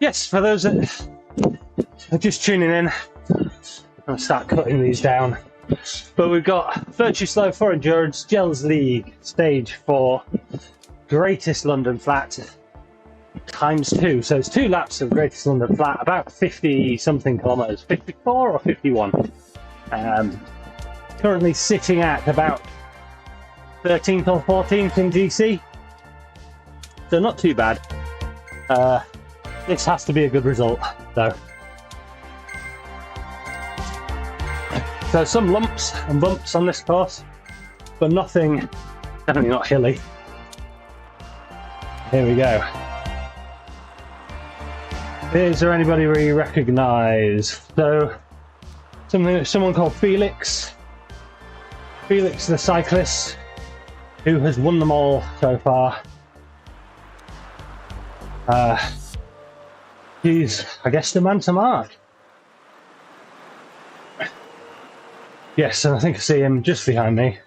Yes, for those that are just tuning in, I'll start cutting these down. But we've got VirtuSlo 4endurance GELS League Stage 4 Greatest London Flat ×2. So it's 2 laps of Greatest London Flat, about 50 something kilometres, 54 or 51. Currently sitting at about 13th or 14th in GC. So not too bad. This has to be a good result though. So some lumps and bumps on this course, but nothing, definitely not hilly. Here we go. Is there anybody we recognise? So someone called Felix. Felix the cyclist, who has won them all so far. He's, I guess, the man to mark. Yes, and I think I see him just behind me.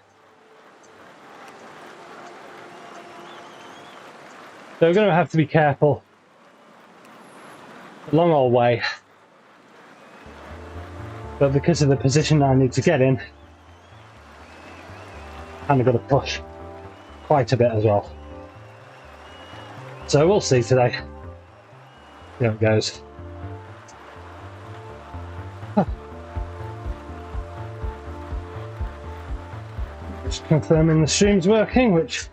So we're going to have to be careful. A long old way. But because of the position I need to get in, I'm going to push quite a bit as well. So we'll see today. See how it goes. Just confirming the stream's working, which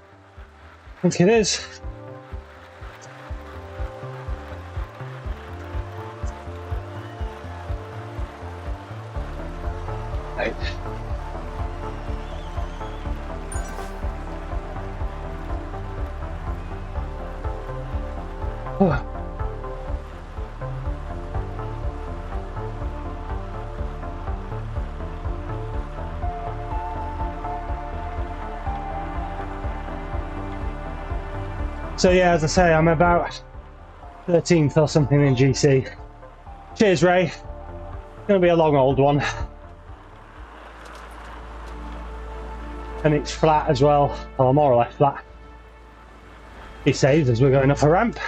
I think it is. Right. Oh. So yeah, as I say, I'm about 13th or something in GC. Cheers, Ray. It's going to be a long old one. And it's flat as well, or more or less flat. He saves as we're going up a ramp.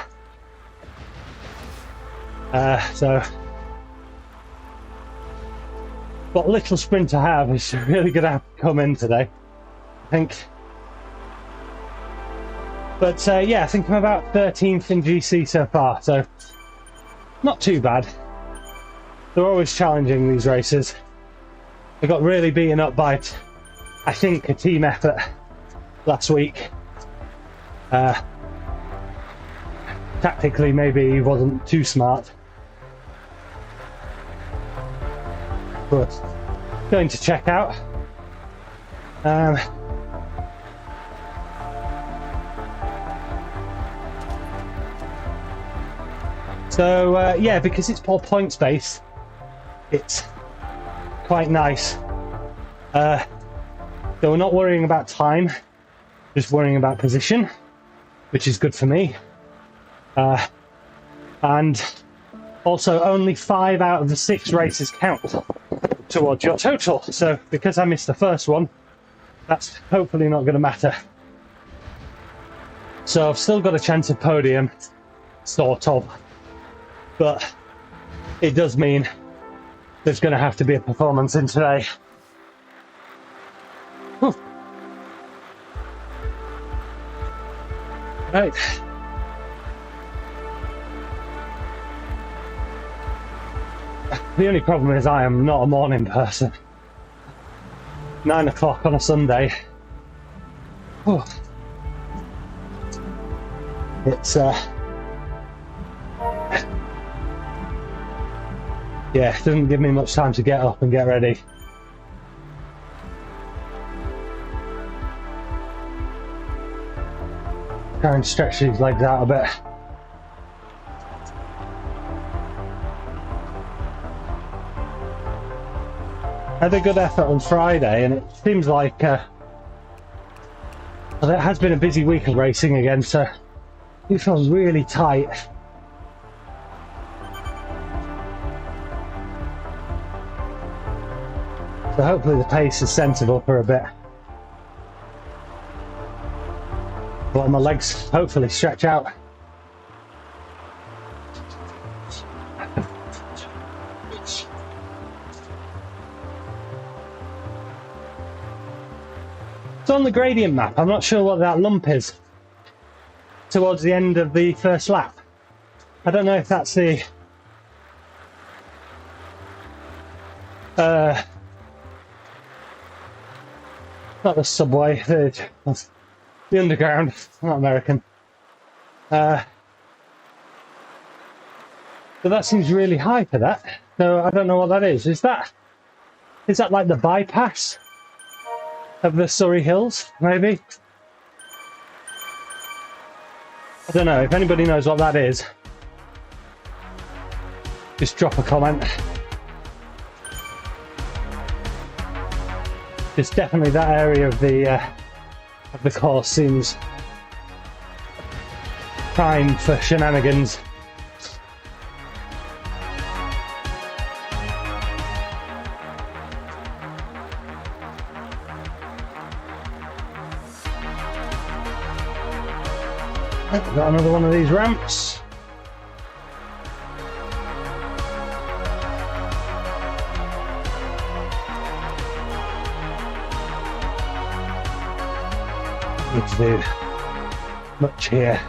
So what little sprint I have is really going to have to come in today, I think. But yeah, I think I'm about 13th in GC so far, so not too bad. They're always challenging, these races. I got really beaten up by, I think, a team effort last week. Tactically, maybe he wasn't too smart. But going to check out. So yeah, because it's all points based, it's quite nice. So we're not worrying about time, just worrying about position, which is good for me. And also only 5 out of the 6 races count towards your total. So because I missed the first one, that's hopefully not going to matter. So I've still got a chance of podium, sort of. But it does mean there's going to have to be a performance in today. Whew. Right. The only problem is I am not a morning person. 9 o'clock on a Sunday. Whew. It's yeah, it doesn't give me much time to get up and get ready. Try and stretch these legs out a bit. I had a good effort on Friday, and it seems like well, it has been a busy week of racing again, so it feels really tight. So hopefully the pace is sensible for a bit. But my legs hopefully stretch out. It's on the gradient map. I'm not sure what that lump is towards the end of the first lap. I don't know if that's the not the subway, the underground, not American. But that seems really high for that. So I don't know what that is. Is that like the bypass of the Surrey Hills, maybe? I don't know. If anybody knows what that is, just drop a comment. It's definitely that area of the course seems prime for shenanigans. Got another one of these ramps. Need to do much here.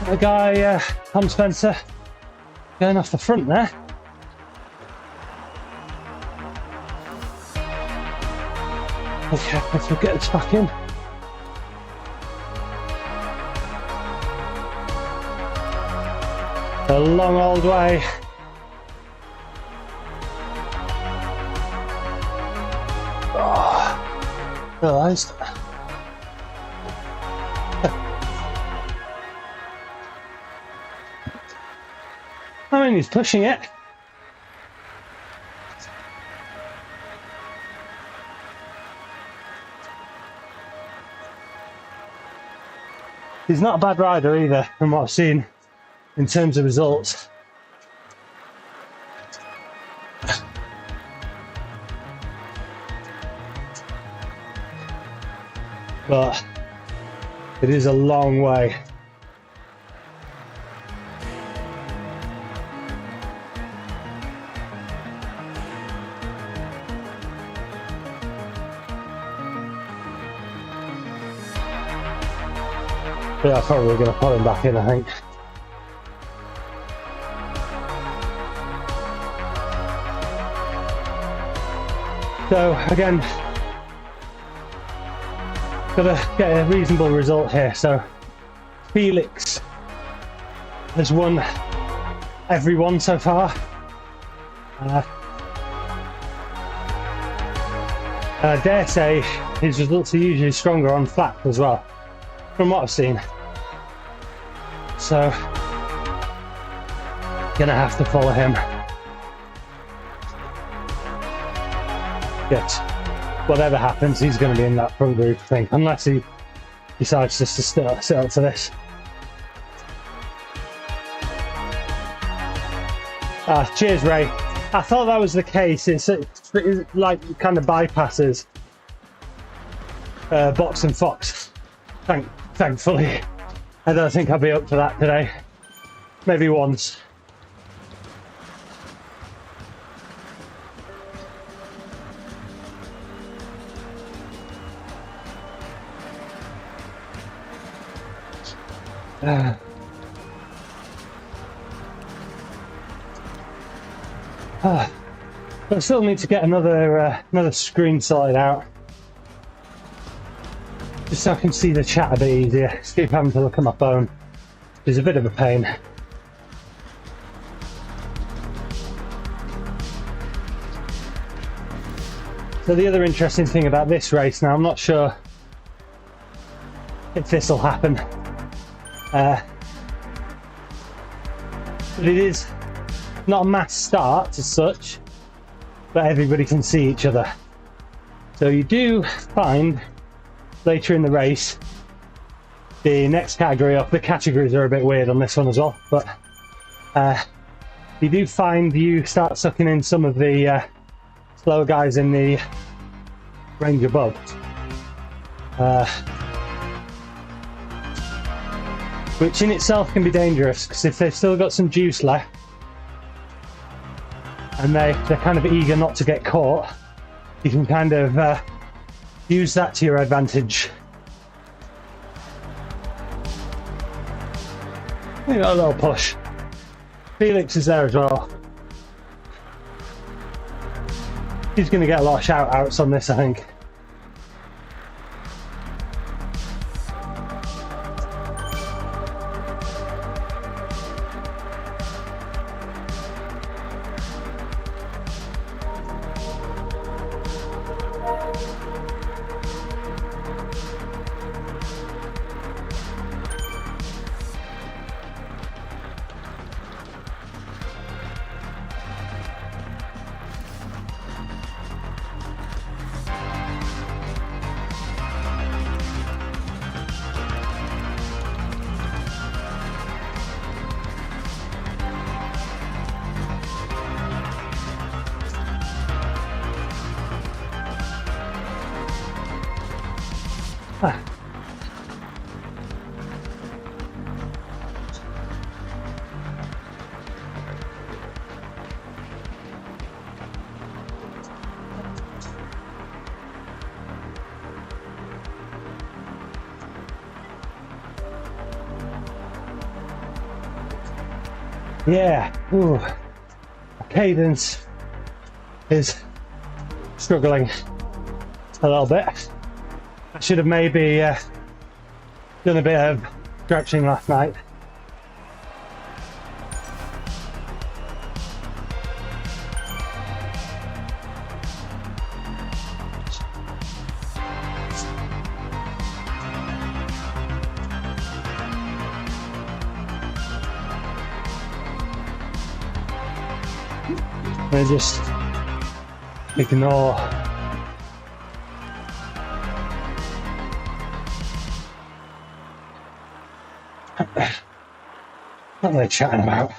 The guy, Tom Spencer, going off the front there. Okay, let's get this back in. A long old way. Oh, realised. I mean, he's pushing it. He's not a bad rider either, from what I've seen in terms of results. But it is a long way. Yeah, I'm probably going to put him back in, I think. So, again, got to get a reasonable result here. So, Felix has won every one so far. I dare say his results are usually stronger on flat as well, from what I've seen. So, gonna have to follow him. Yes, whatever happens, he's gonna be in that front group, I think, unless he decides just to sit up for this. Cheers, Ray. I thought that was the case. It's like kind of bypasses Box and Fox. Thankfully, I don't think I'll be up for that today. Maybe once. I still need to get another screen sorted out, just so I can see the chat a bit easier. Just keep having to look at my phone, which is a bit of a pain. So the other interesting thing about this race, now I'm not sure if this will happen, but it is not a mass start as such. but everybody can see each other. So you do find later in the race, the next category up, the categories are a bit weird on this one as well, but you do find you start sucking in some of the slower guys in the range above. Which in itself can be dangerous, because if they've still got some juice left and they're kind of eager not to get caught, you can kind of use that to your advantage. We got a little push. Felix is there as well. He's going to get a lot of shout outs on this, I think. Yeah, ooh, cadence is struggling a little bit. I should have maybe done a bit of stretching last night. I just ignore what they're chatting about.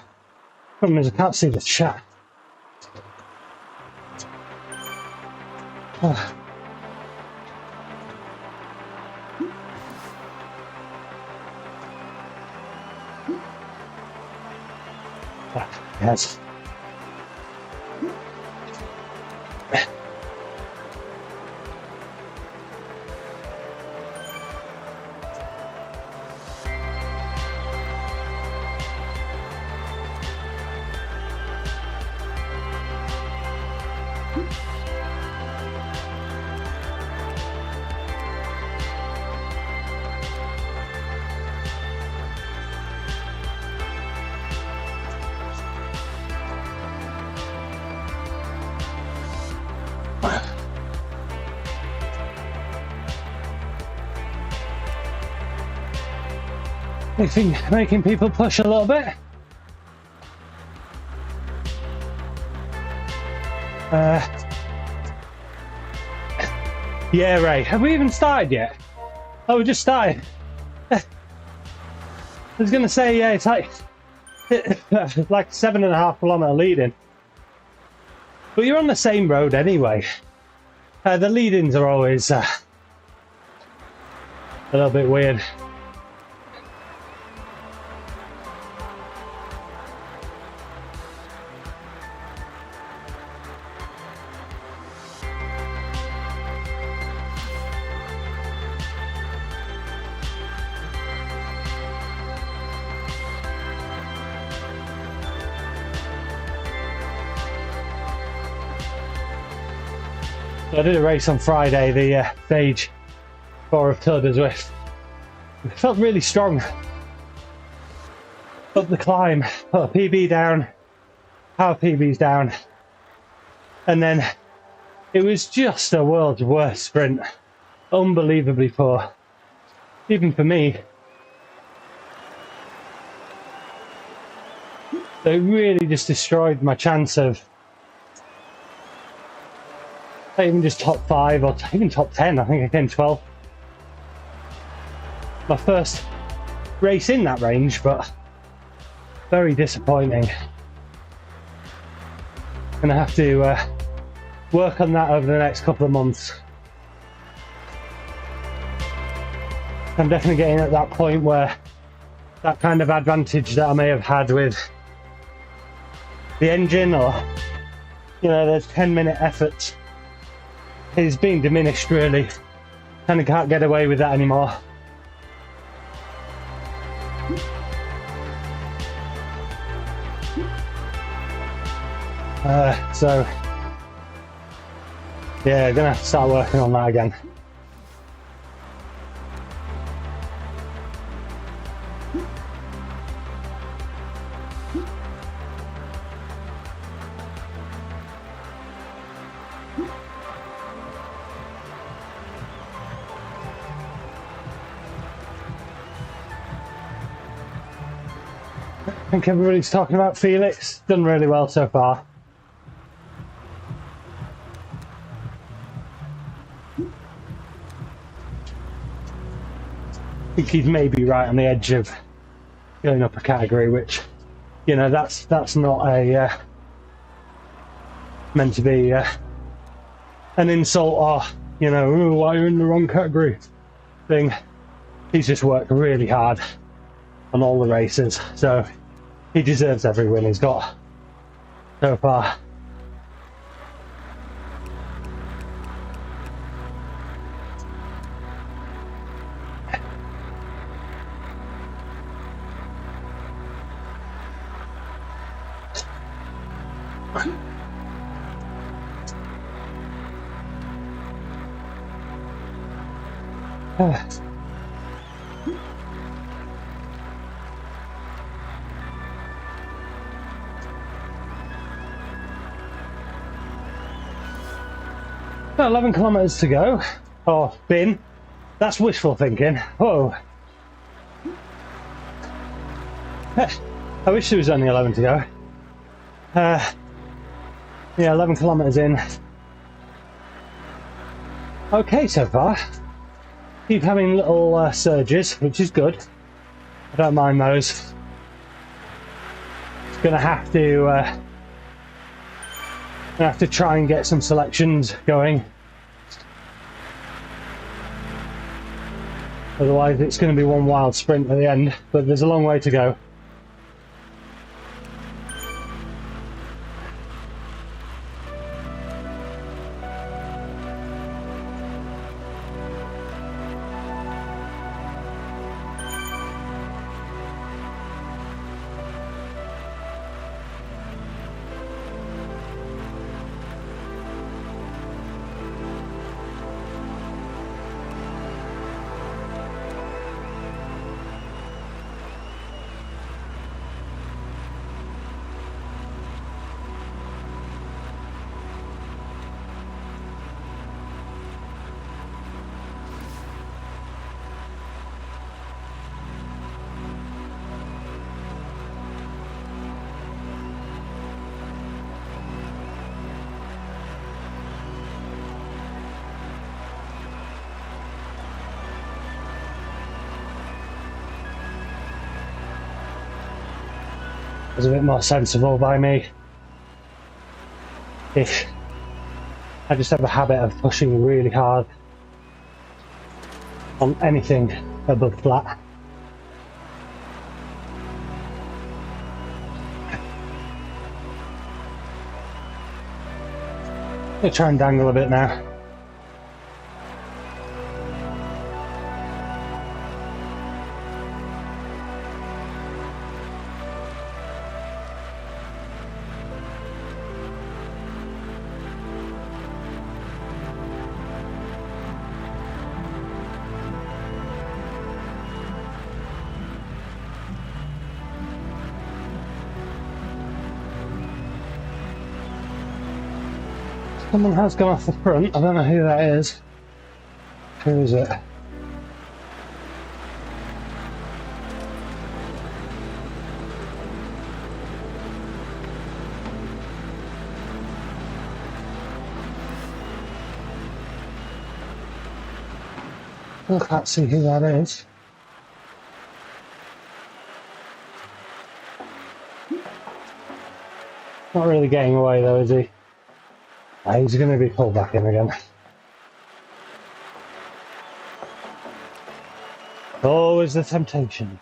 Problem is I can't see the chat. Yes. Making people push a little bit. Yeah, Ray. Have we even started yet? Oh, we just started. I was going to say, yeah, it's like 7.5 kilometer lead-in. But you're on the same road anyway. The lead-ins are always a little bit weird. I did a race on Friday, the stage 4 of Tour de Zwift. It felt really strong. Up the climb, put a PB down, power PBs down, and then it was just the world's worst sprint. Unbelievably poor, even for me. It really just destroyed my chance of not even just top 5 or even top 10. I think I came 12. My first race in that range, but very disappointing. Gonna have to work on that over the next couple of months. I'm definitely getting at that point where that kind of advantage that I may have had with the engine, or you know, those 10-minute efforts, is being diminished really. Kind of can't get away with that anymore. So yeah, gonna have to start working on that again. I think everybody's talking about Felix. Done really well so far. I think he's maybe right on the edge of going up a category, which, you know, that's not a meant to be an insult or, you know, "Oh, why you're in the wrong category" thing. He's just worked really hard on all the races, so he deserves every win he's got so far. About 11 kilometers to go. Oh, bin. That's wishful thinking. Whoa. I wish there was only 11 to go. Yeah, 11 kilometers in. Okay so far. Keep having little surges, which is good. I don't mind those. Gonna have to try and get some selections going. Otherwise it's going to be one wild sprint at the end, but there's a long way to go. It was a bit more sensible by me. Ish. I just have a habit of pushing really hard on anything above flat. I'm gonna try and dangle a bit now. Someone has gone off the front. I don't know who that is. Who is it? I can't see who that is. Not really getting away though, is he? Oh, he's going to be pulled back in again. Always the temptation.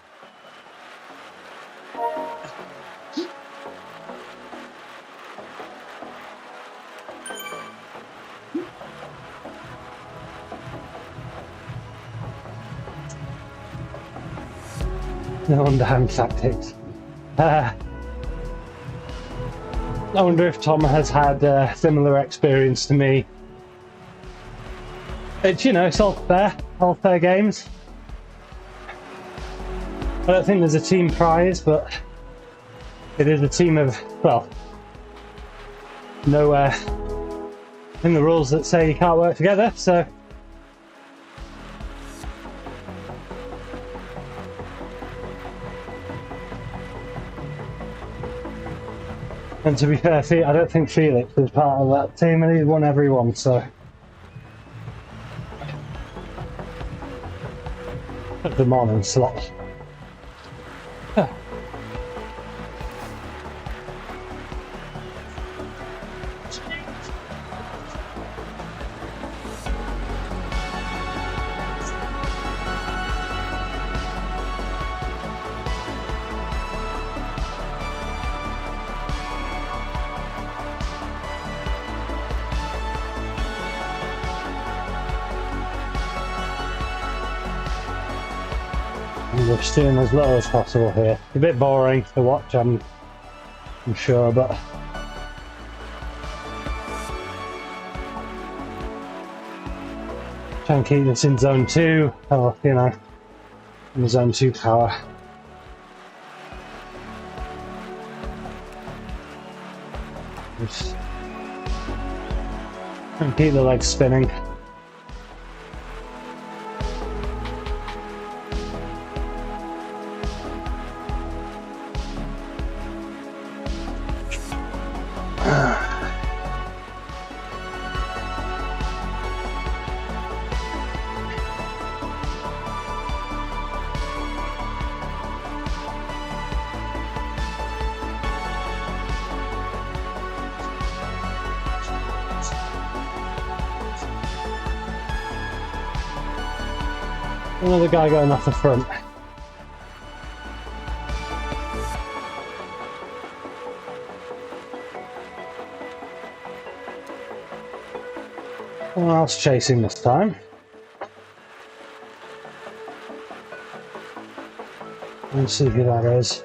No underhand tactics. I wonder if Tom has had a similar experience to me. It's, you know, it's all fair games. I don't think there's a team prize, but it is a team of, well, nowhere in the rules that say you can't work together, so. And to be fair, I don't think Felix is part of that team, and he's won every one, so. At the morning slot. We're steering as low as possible here. A bit boring to watch, I'm sure, but try and keep this in zone 2, or you know, in zone 2 power. Just and keep the legs spinning. Another guy going off the front. Someone else chasing this time. Let's see who that is.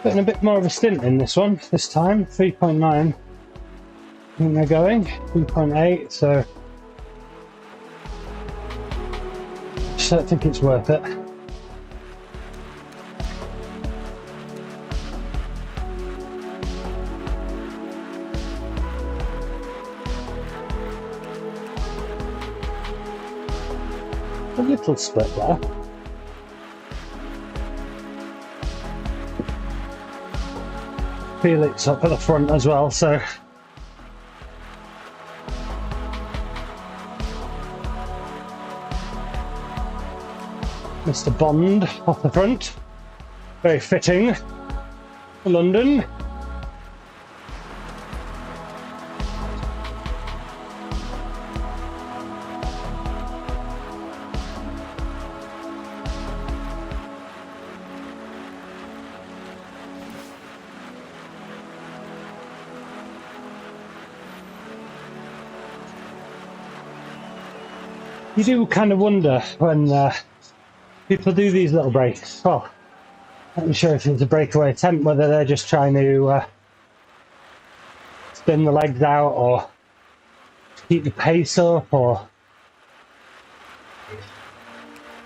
Putting a bit more of a stint in this one, this time, 3.9. I think they're going, 3.8, so I just don't think it's worth it. A little split there. Felix up at the front as well, so Mr. Bond off the front, very fitting for London. You do kind of wonder when people do these little breaks. Well, I'm not sure if it's a breakaway attempt, whether they're just trying to spin the legs out or keep the pace up, or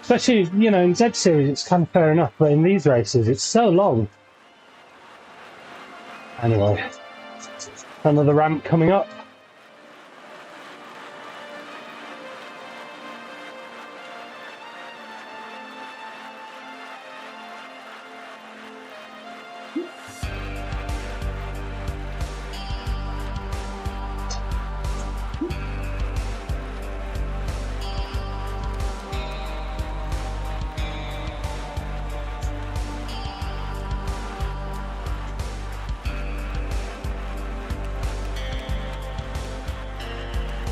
especially, you know, in Z series it's kind of fair enough, but in these races it's so long. Anyway, another ramp coming up.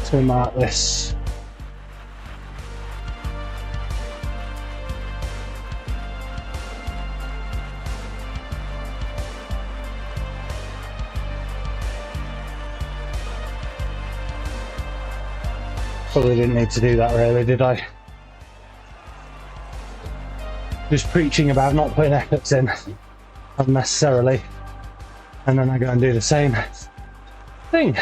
So mark this. Probably didn't need to do that really, did I? Just preaching about not putting efforts in unnecessarily, and then I go and do the same thing.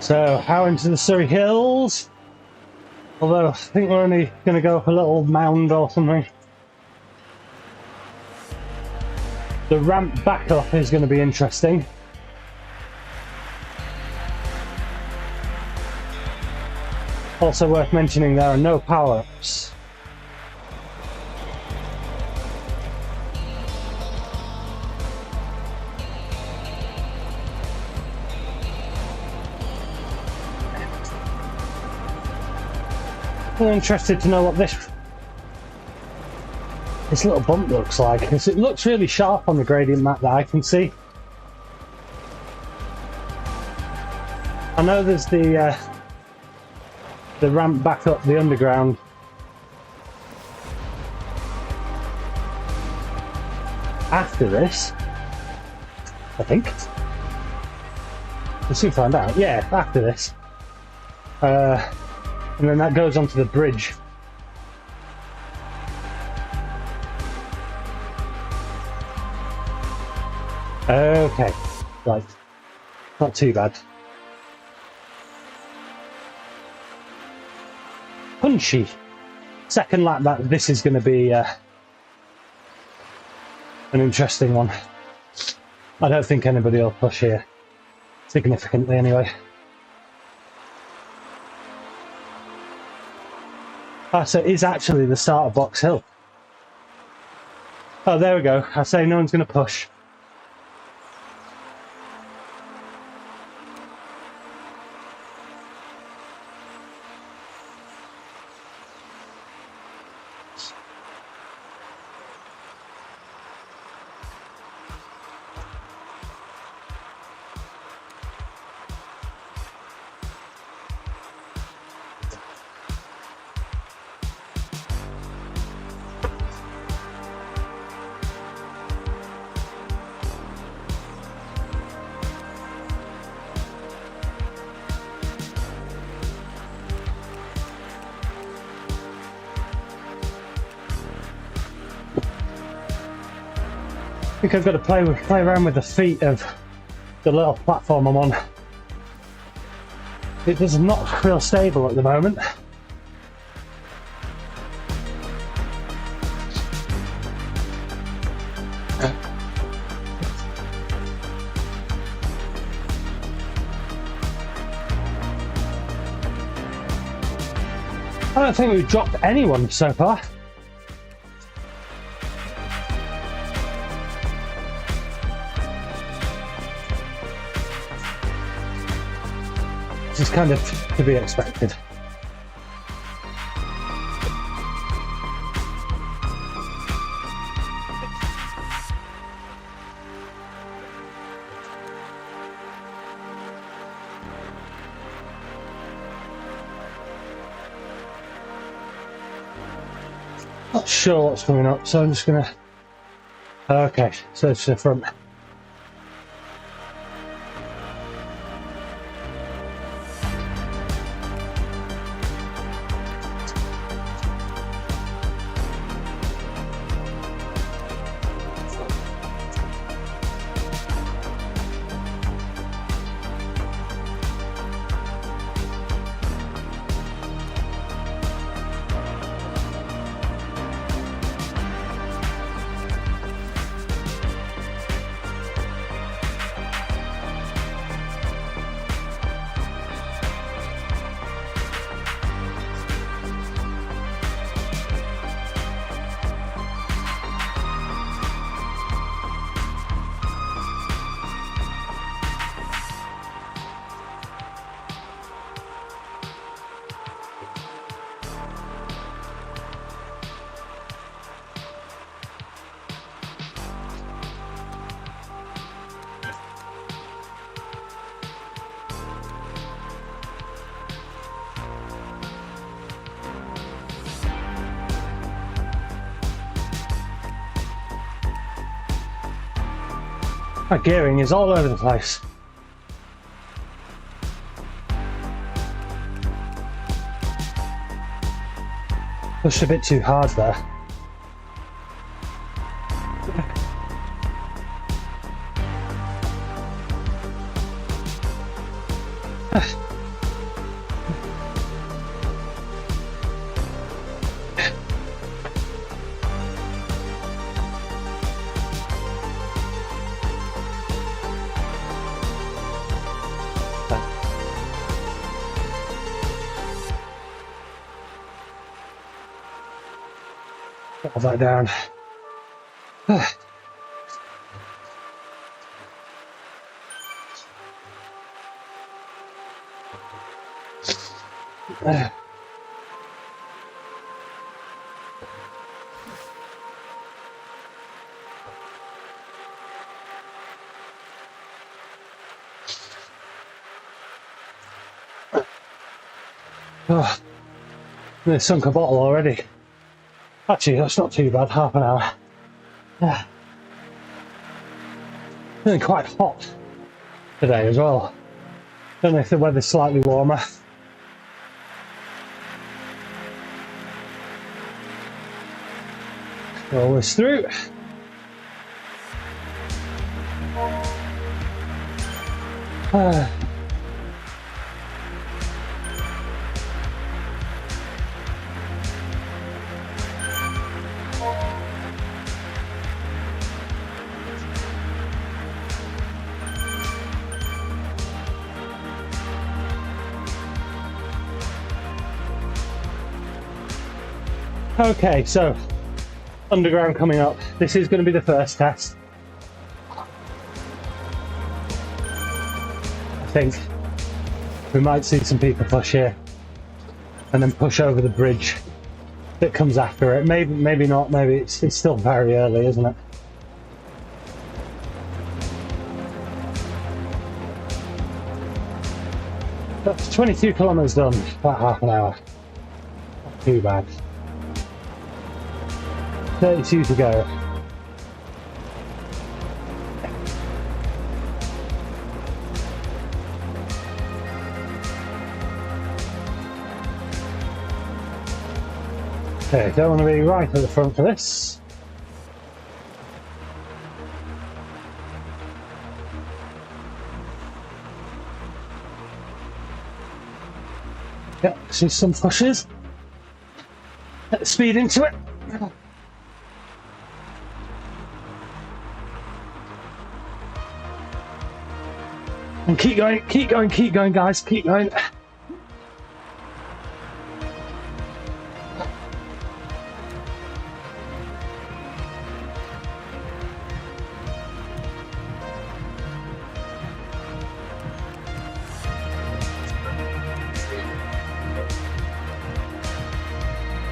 So, how into the Surrey Hills? Although I think we're only going to go up a little mound or something. The ramp back up is going to be interesting. Also worth mentioning, there are no power-ups. I'm interested to know what this little bump looks like, because it looks really sharp on the gradient map that I can see. I know there's the ramp back up the underground. After this, I think. We'll soon find out. Yeah, after this. And then that goes onto the bridge. Okay, right. Not too bad. Punchy. Second lap, this is going to be an interesting one. I don't think anybody will push here. Significantly, anyway. Ah, so it is actually the start of Box Hill. Oh, there we go. I say no one's going to push. I think I've got to play around with the feet of the little platform I'm on. It does not feel stable at the moment. I don't think we've dropped anyone so far. This is kind of to be expected. Not sure what's coming up, so I'm just gonna... Okay, so it's the front. My gearing is all over the place. Pushed a bit too hard there. Put that down. Oh, I sunk a bottle already. Actually, that's not too bad, half an hour. Yeah. Feeling quite hot today as well. Don't know if the weather's slightly warmer. Roll this through. Okay, so underground coming up. This is going to be the first test. I think we might see some people push here and then push over the bridge that comes after it. Maybe not. Maybe it's still very early, isn't it? That's 22 kilometers done, about half an hour. Not too bad. 32 to go. Okay, don't want to be right at the front for this. Yep, see some pushes. Let's speed into it. And keep going, guys, keep going.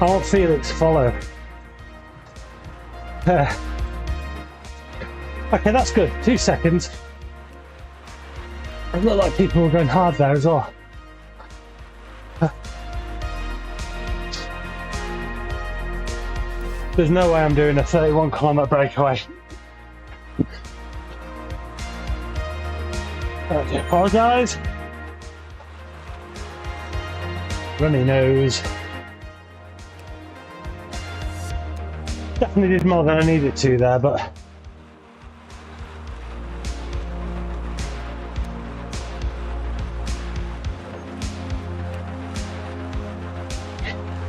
I want Felix to follow. Okay, that's good. 2 seconds. It looked like people were going hard there as well. There's no way I'm doing a 31 kilometer breakaway. I do apologise. Runny nose. Definitely did more than I needed to there, but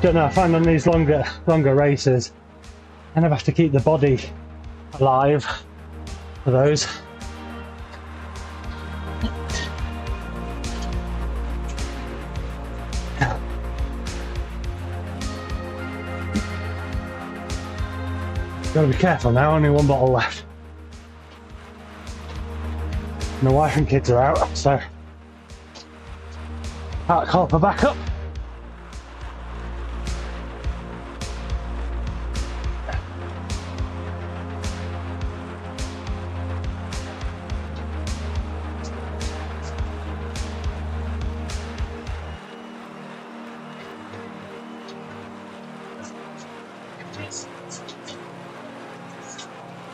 don't know, I find on these longer races, I kind of have to keep the body alive for those. Gotta be careful now, only one bottle left. My wife and kids are out, so I'll call for backup.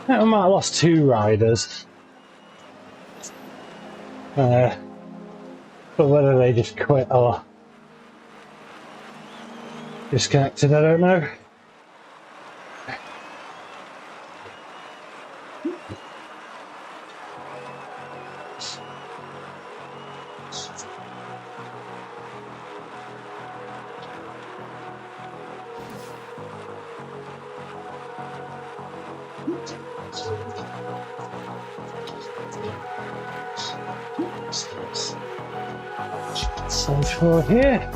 I might have lost 2 riders. But whether they just quit or disconnected, I don't know. So for here.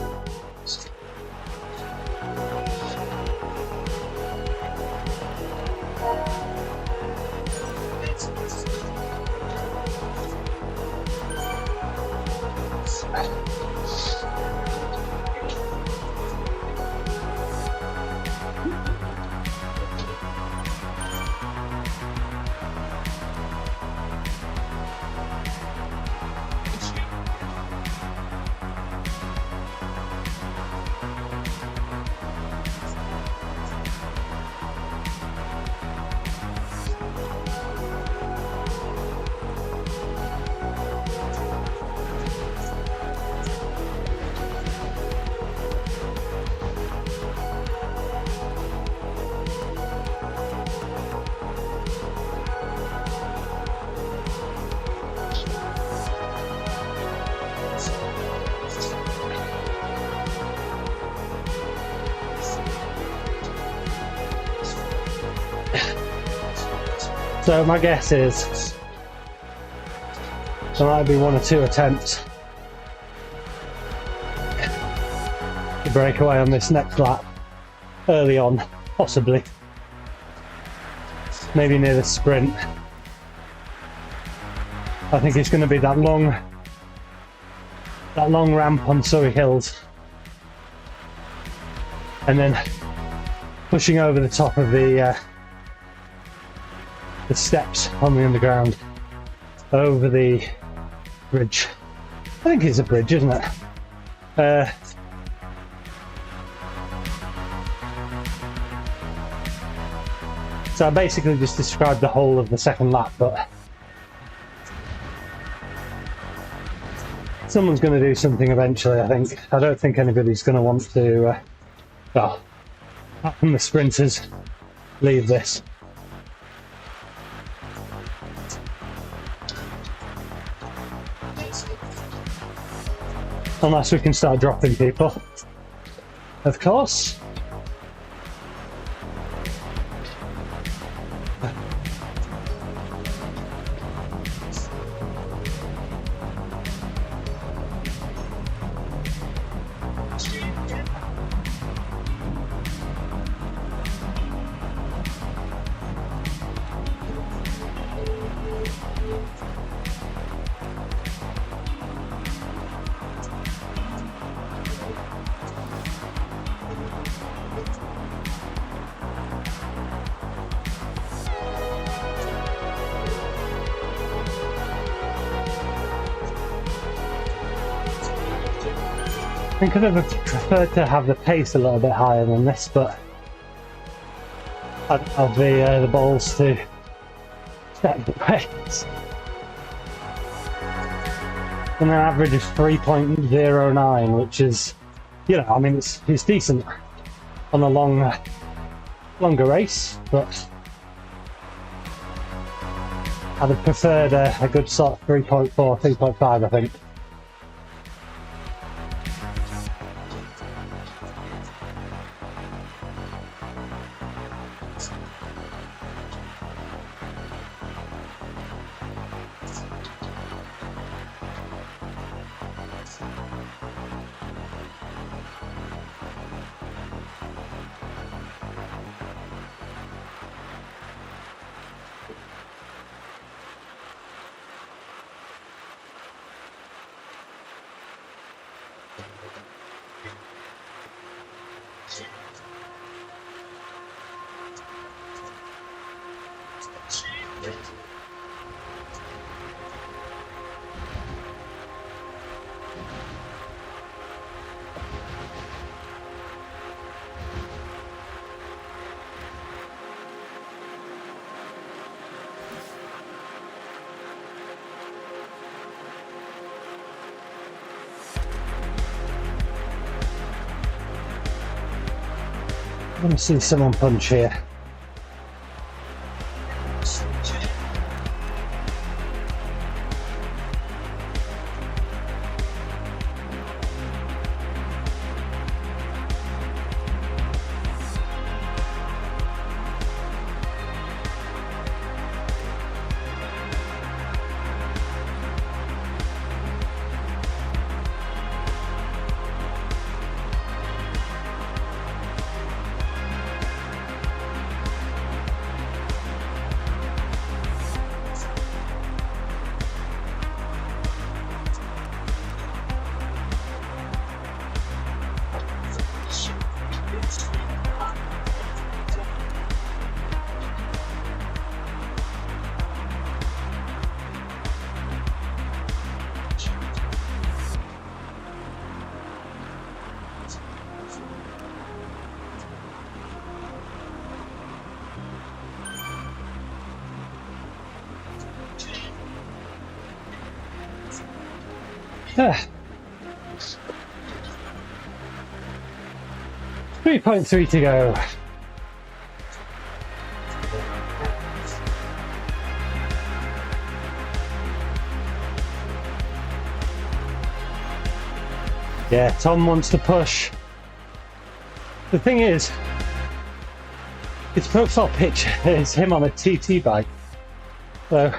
So my guess is there might be 1 or 2 attempts to break away on this next lap early on, possibly. Maybe near the sprint. I think it's going to be that long ramp on Surrey Hills, and then pushing over the top of the steps on the underground over the bridge. I think it's a bridge, isn't it? So I basically just described the whole of the second lap, but someone's going to do something eventually, I think. I don't think anybody's going to want to, well, apart from the sprinters, leave this. Unless we can start dropping people, of course. I could have preferred to have the pace a little bit higher than this, but I don't have the balls to set the pace. And an average of 3.09, which is, you know, I mean, it's decent on a longer race, but I'd have preferred a good sort of 3.4, 3.5, I think. want to see someone punch here. Ah. 3.3 to go. Yeah, Tom wants to push. The thing is, his profile picture is him on a TT bike. So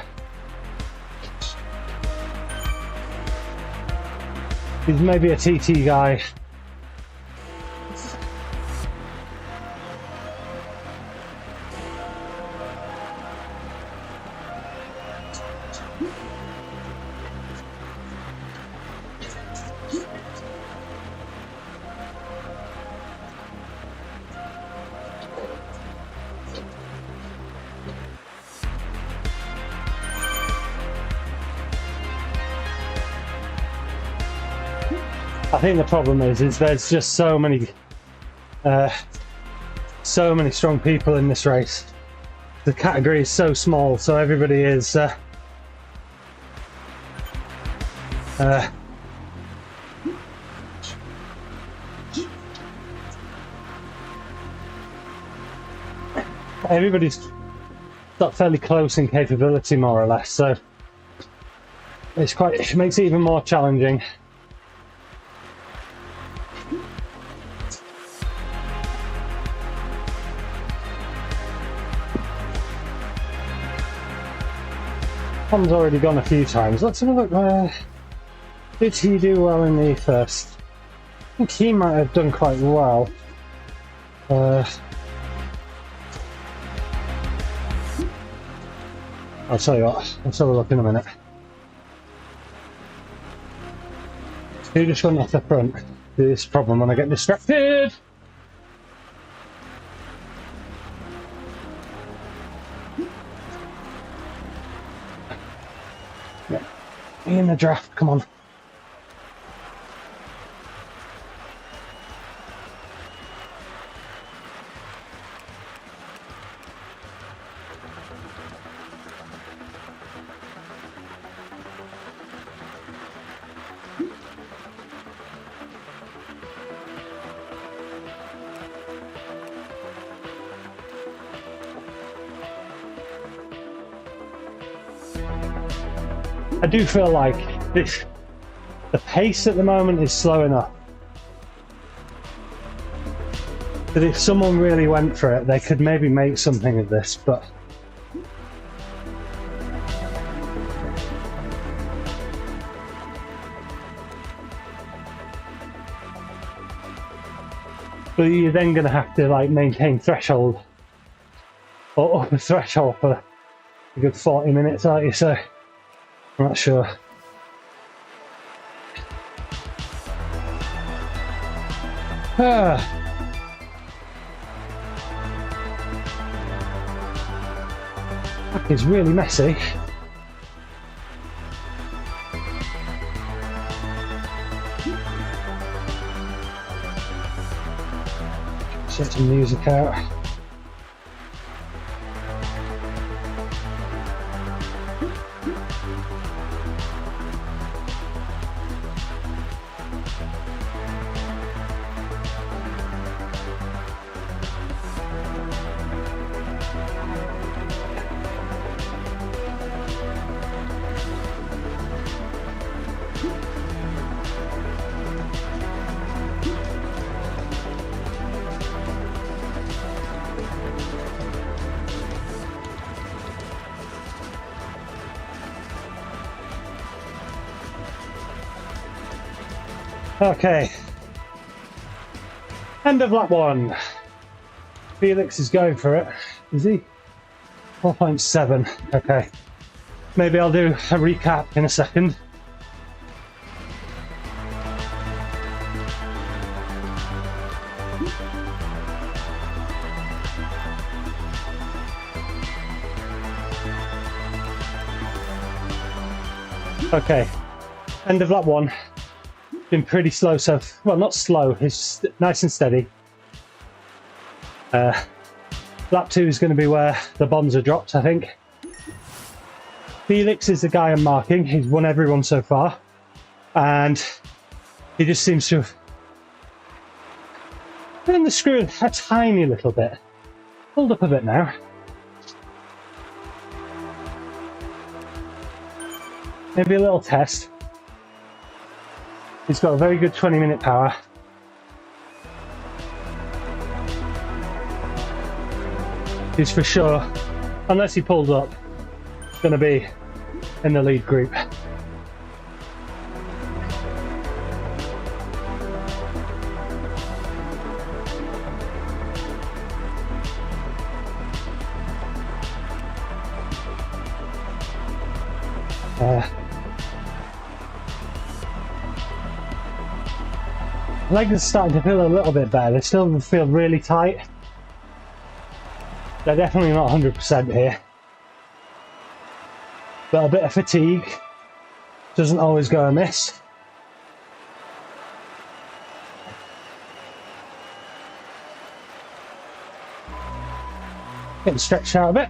he's maybe a TT guy. I think the problem is there's just so many strong people in this race. The category is so small, so everybody is everybody's got fairly close in capability, more or less. So it makes it even more challenging. Tom's already gone a few times. Let's have a look. Did he do well in the first? I think he might have done quite well. I'll tell you what, let's have a look in a minute. Who just went off the front? This problem when I get distracted. Yeah, be in the draft, come on. I do feel like the pace at the moment is slow enough that if someone really went for it, they could maybe make something of this, but you're then going to have to like maintain threshold or upper threshold for a good 40 minutes, aren't you? So I'm not sure. That is really messy. Set some music out. Okay. End of lap 1. Felix is going for it. Is he? 4.7. Okay. Maybe I'll do a recap in a second. Okay. End of lap 1. Been pretty slow so well, not slow, it's nice and steady. Lap 2 is going to be where the bombs are dropped, I think. Felix is the guy I'm marking. He's won everyone so far, and he just seems to have turned the screw a tiny little bit. Hold up a bit now. Maybe a little test. He's got a very good 20-minute power. He's for sure, unless he pulls up, going to be in the lead group. Legs are starting to feel a little bit better. They still feel really tight. They're definitely not 100% here. But a bit of fatigue doesn't always go amiss. Getting stretched out a bit.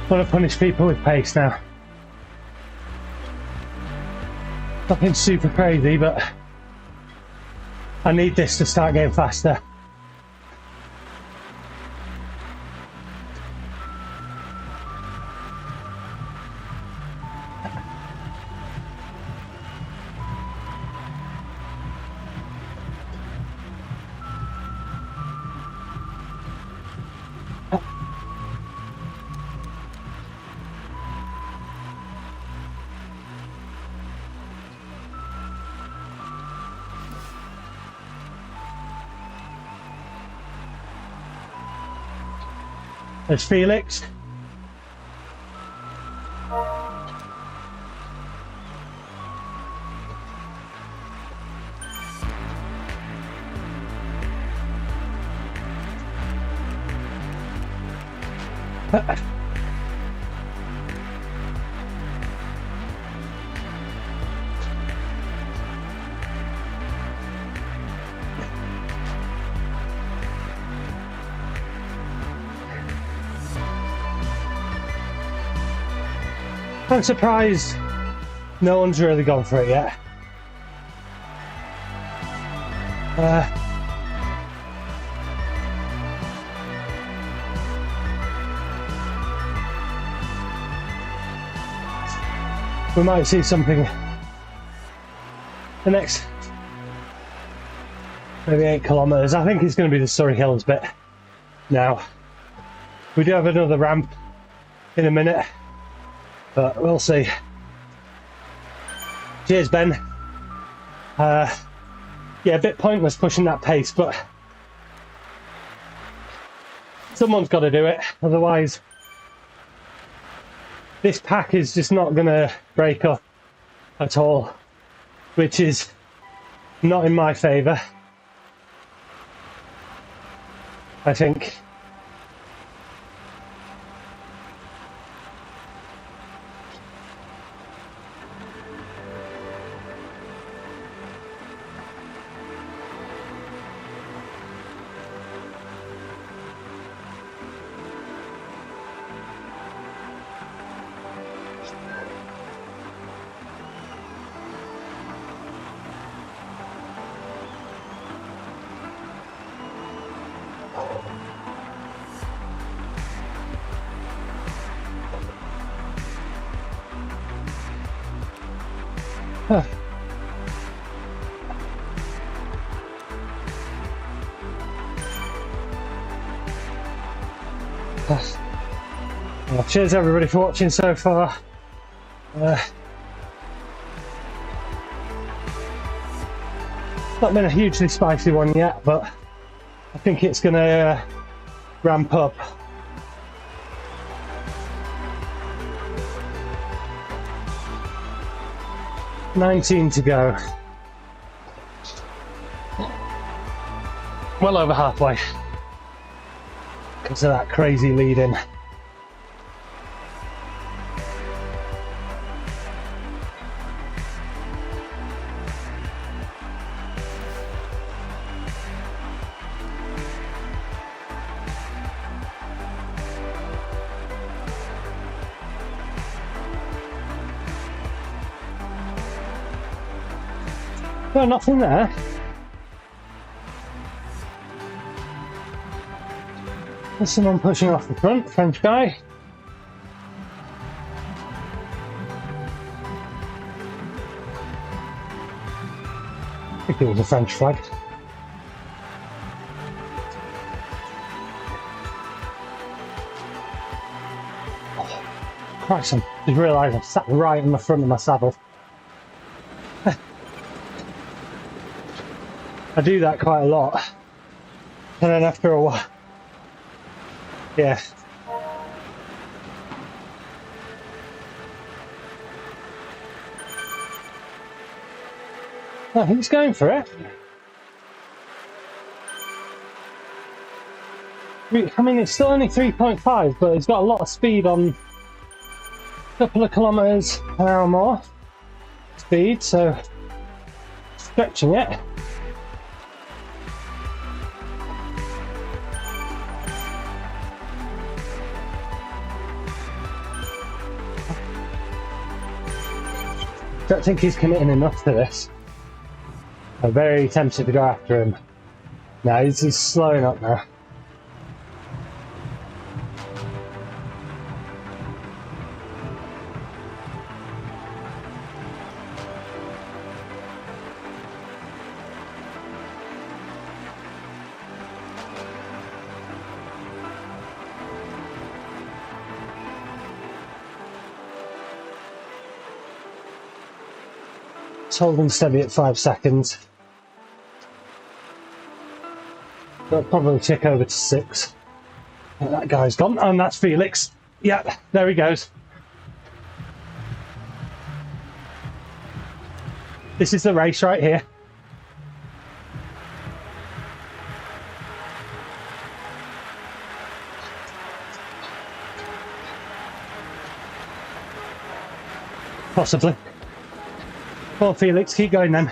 I want to punish people with pace now. Nothing super crazy, but I need this to start getting faster. There's Felix. I'm surprised no one's really gone for it yet. We might see something the next maybe 8 kilometers. I think it's going to be the Surrey Hills bit now. We do have another ramp in a minute, but we'll see. Cheers, Ben. Yeah, a bit pointless pushing that pace, but someone's got to do it, otherwise this pack is just not going to break up at all, which is not in my favour, I think. Huh. Well, cheers everybody for watching so far. Not been a hugely spicy one yet, but I think it's going to ramp up. $19 to go. Well over halfway because of that crazy lead in. No, nothing there. There's someone pushing off the front, French guy. I think it was a French flag. Oh, Christ, I just realised I've sat right in the front of my saddle. I do that quite a lot, and then after a while, yeah. Oh, he's going for it. I mean, it's still only 3.5, but it's got a lot of speed on a couple of kilometers an hour more speed, so stretching it. I don't think he's committing enough to this. I'm very tempted to go after him. No, he's slowing up now. It's holding steady at 5 seconds. I'll probably tick over to 6. And that guy's gone, and that's Felix. Yeah, there he goes. This is the race right here. Possibly. Come on, Felix, keep going then.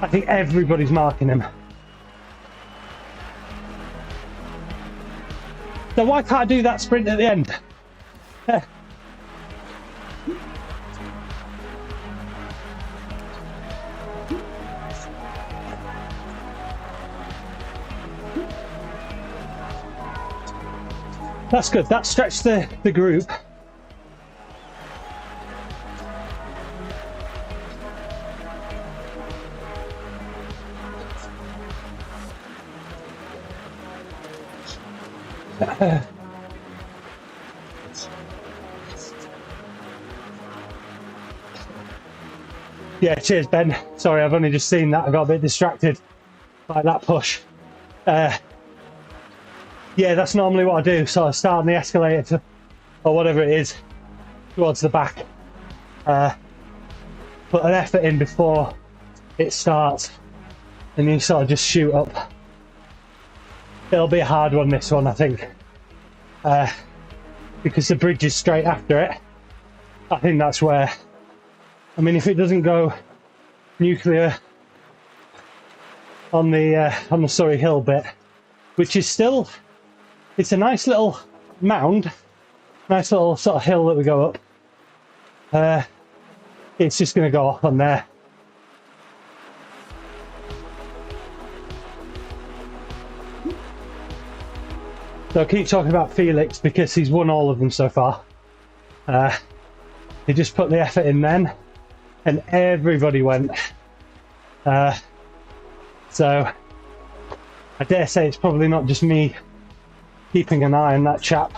I think everybody's marking him. So why can't I do that sprint at the end? That's good. That stretched the group. Yeah, cheers, Ben. Sorry, I've only just seen that. I got a bit distracted by that push. Yeah, that's normally what I do. So I start on the escalator or whatever it is towards the back. Put an effort in before it starts, and you sort of just shoot up. It'll be a hard one, this one, I think, because the bridge is straight after it. I think that's where, I mean, if it doesn't go nuclear on the Surrey Hill bit, which is still, it's a nice little mound, nice little sort of hill that we go up. It's just going to go off on there. So I keep talking about Felix because he's won all of them so far. He just put the effort in then, and everybody went. So I dare say it's probably not just me keeping an eye on that chap.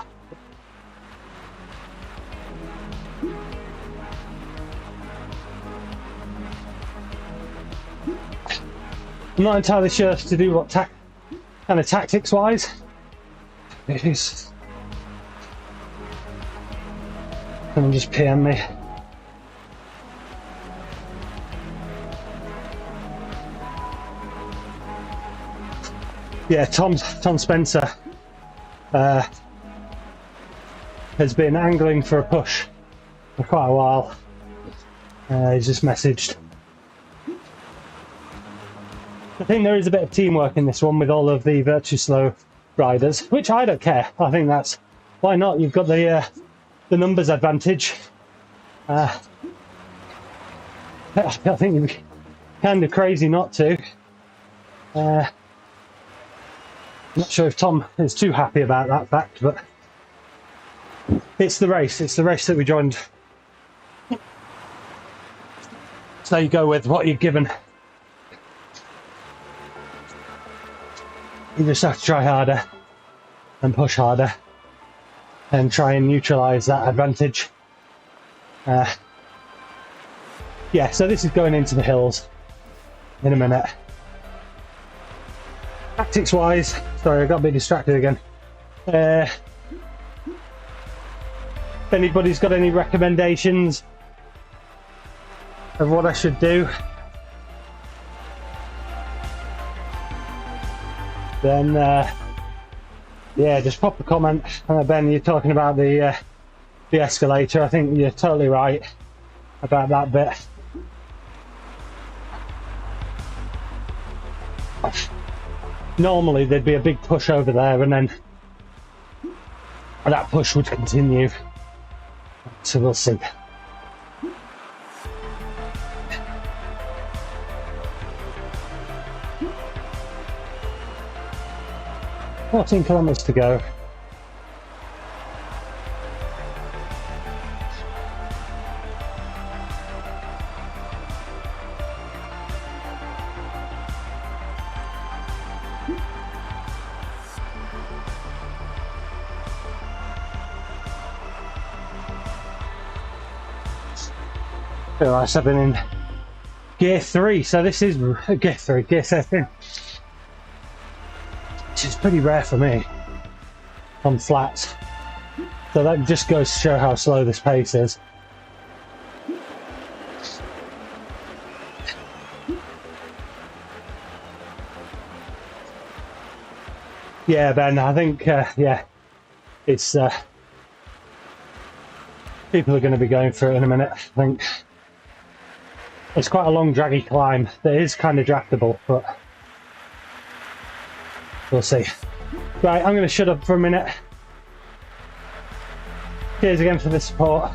I'm not entirely sure to do what kind of tactics wise. It is. Someone just PM me. Yeah, Tom Spencer has been angling for a push for quite a while. He's just messaged. I think there is a bit of teamwork in this one with all of the VirtuSlo riders, which I don't care. I think that's, why not? You've got the numbers advantage. I think you'd be kind of crazy not to. I'm not sure if Tom is too happy about that fact, but it's the race. It's the race that we joined. So you go with what you're given. You just have to try harder and push harder and try and neutralise that advantage. Yeah, so this is going into the hills in a minute. Tactics wise, sorry, I got a bit distracted again. If anybody's got any recommendations of what I should do, then yeah, just pop a comment. Ben, you're talking about the escalator. I think you're totally right about that bit. Normally there'd be a big push over there, and then that push would continue. So we'll see. 14 kilometers to go. Realised I've been in gear 3, so this is gear 3, gear 7. Which is pretty rare for me on flats. So that just goes to show how slow this pace is. Yeah, Ben, I think, yeah, it's, people are going to be going through it in a minute, I think. It's quite a long, draggy climb that is kind of draftable, but we'll see. Right, I'm going to shut up for a minute. Cheers again for the support.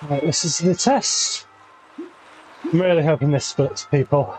Right, this is the test. I'm really hoping this splits people.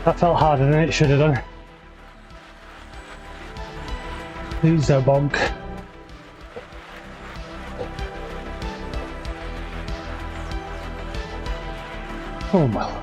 That felt harder than it should have done. Please don't bonk. Oh well.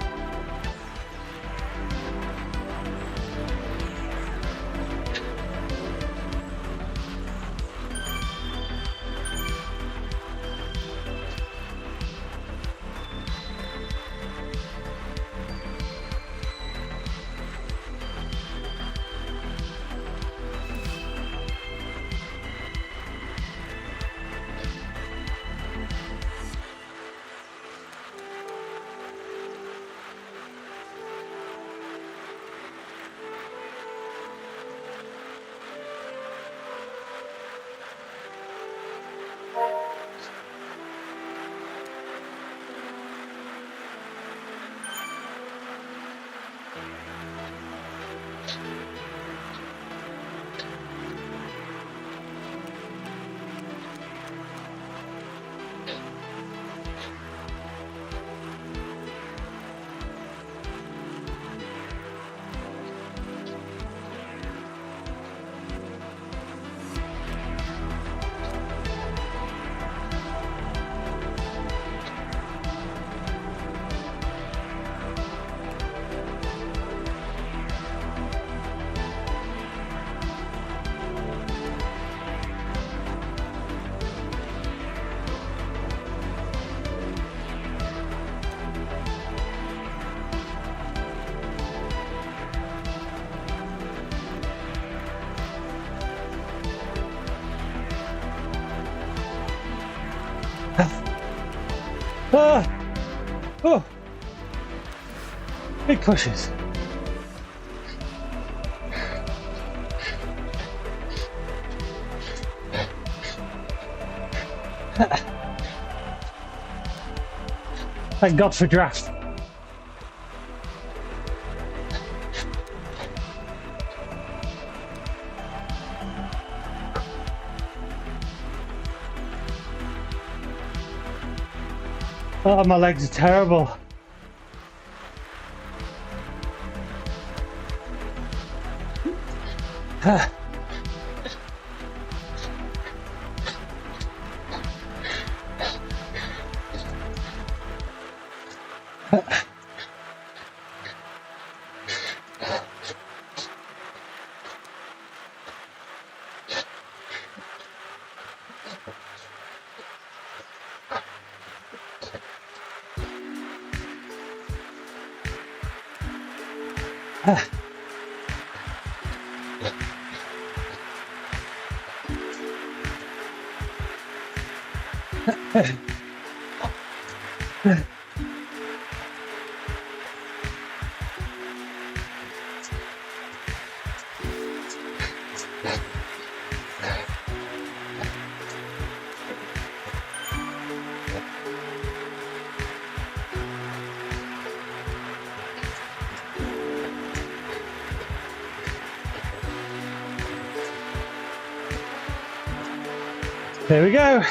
Oh, big pushes. Thank God for draft. Oh, my legs are terrible. There we go.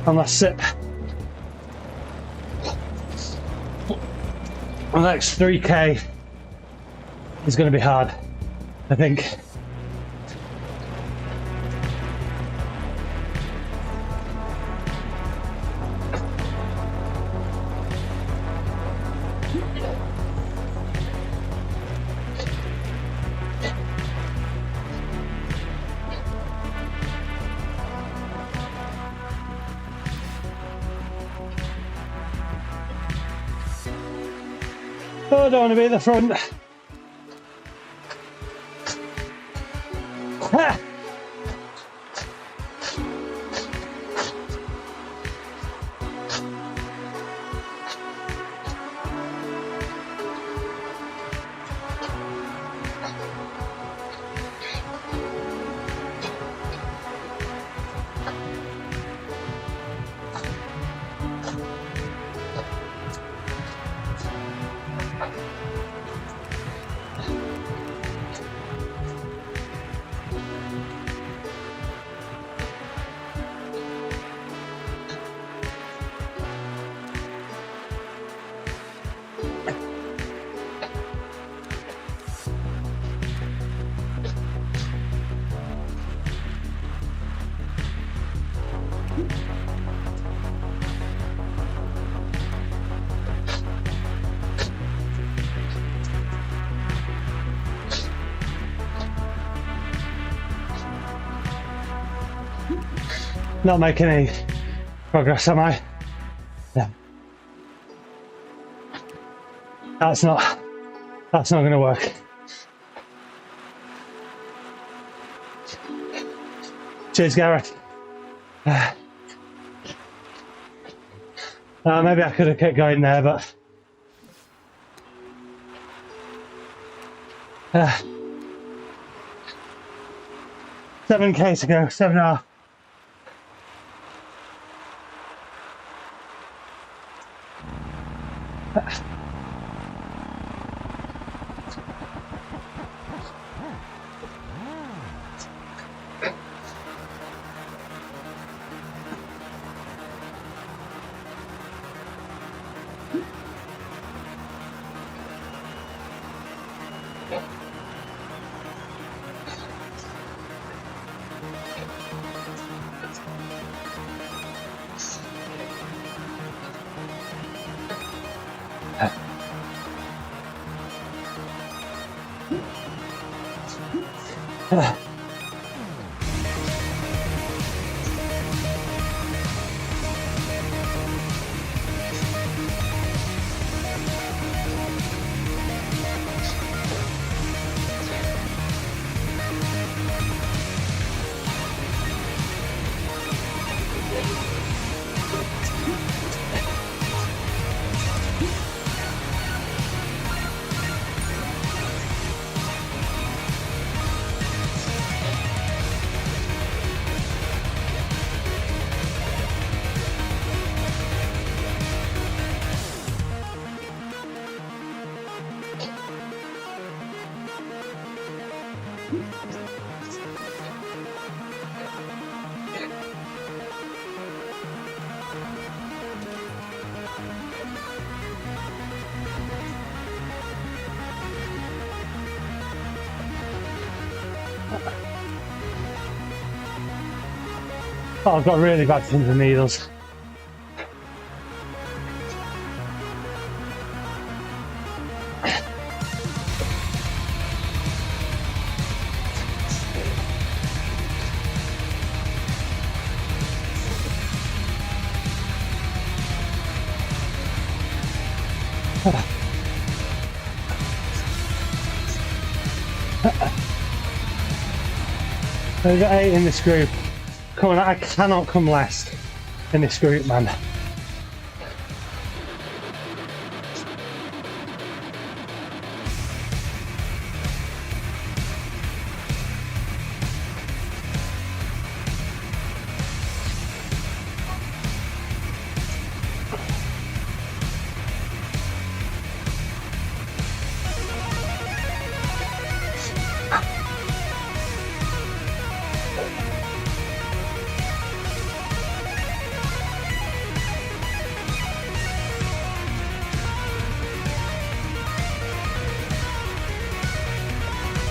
On my sip. The next 3K is going to be hard, I think. Oh, I don't want to be at the front. Ah. Not making any progress, am I? Yeah. That's not going to work. Cheers, Gareth. Maybe I could have kept going there, but 7K to go, 7.5. Oh, I've got really bad pins and needles. We've got 8 in this group. Come on, I cannot come last in this group, man.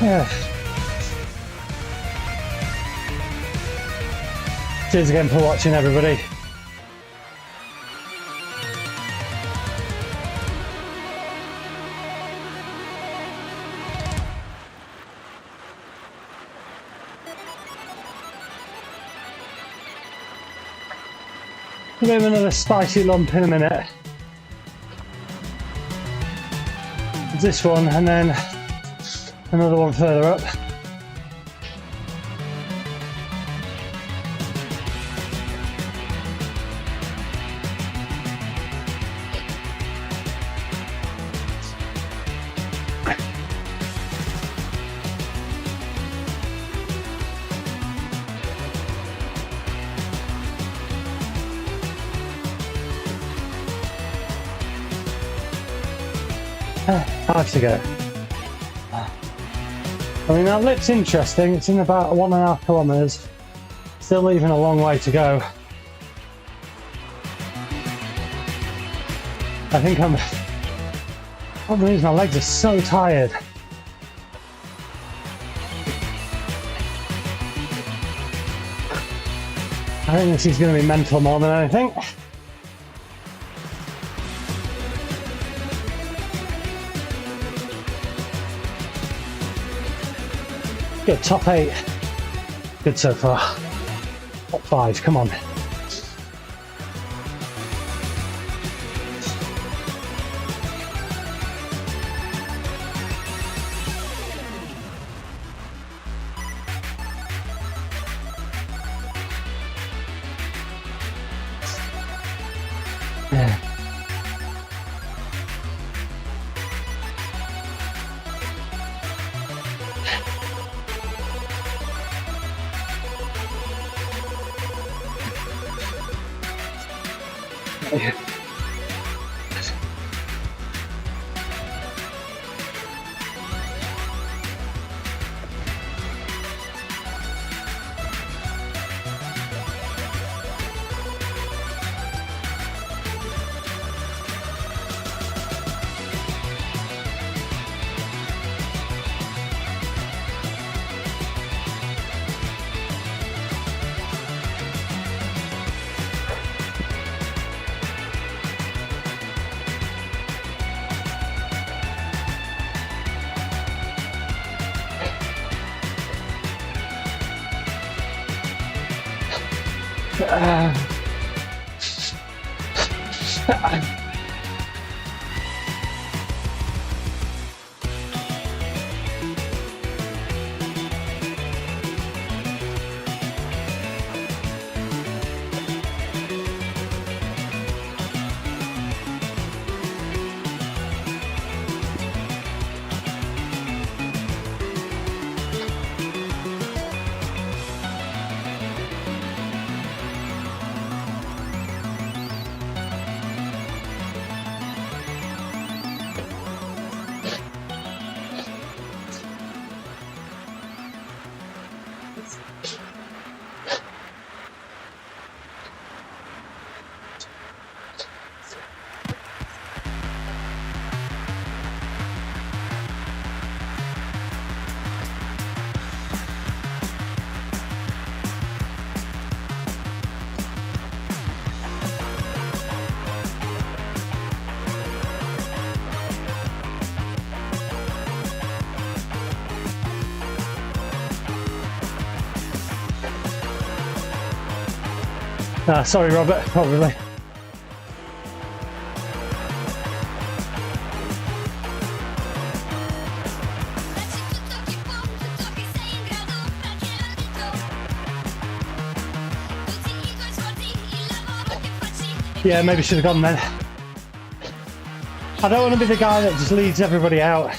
Yeah. Cheers again for watching, everybody. We'll have another spicy lump in a minute. This one, and then another one further up. Five to go. I mean, that lip's interesting. It's in about 1.5 kilometers. Still leaving a long way to go. I think I'm... What means my legs are so tired. I think this is going to be mental more than anything. Good, top 8. Good so far. Top 5, come on. Yeah. Sorry, Robert, probably. Yeah, maybe should have gone then. I don't want to be the guy that just leads everybody out.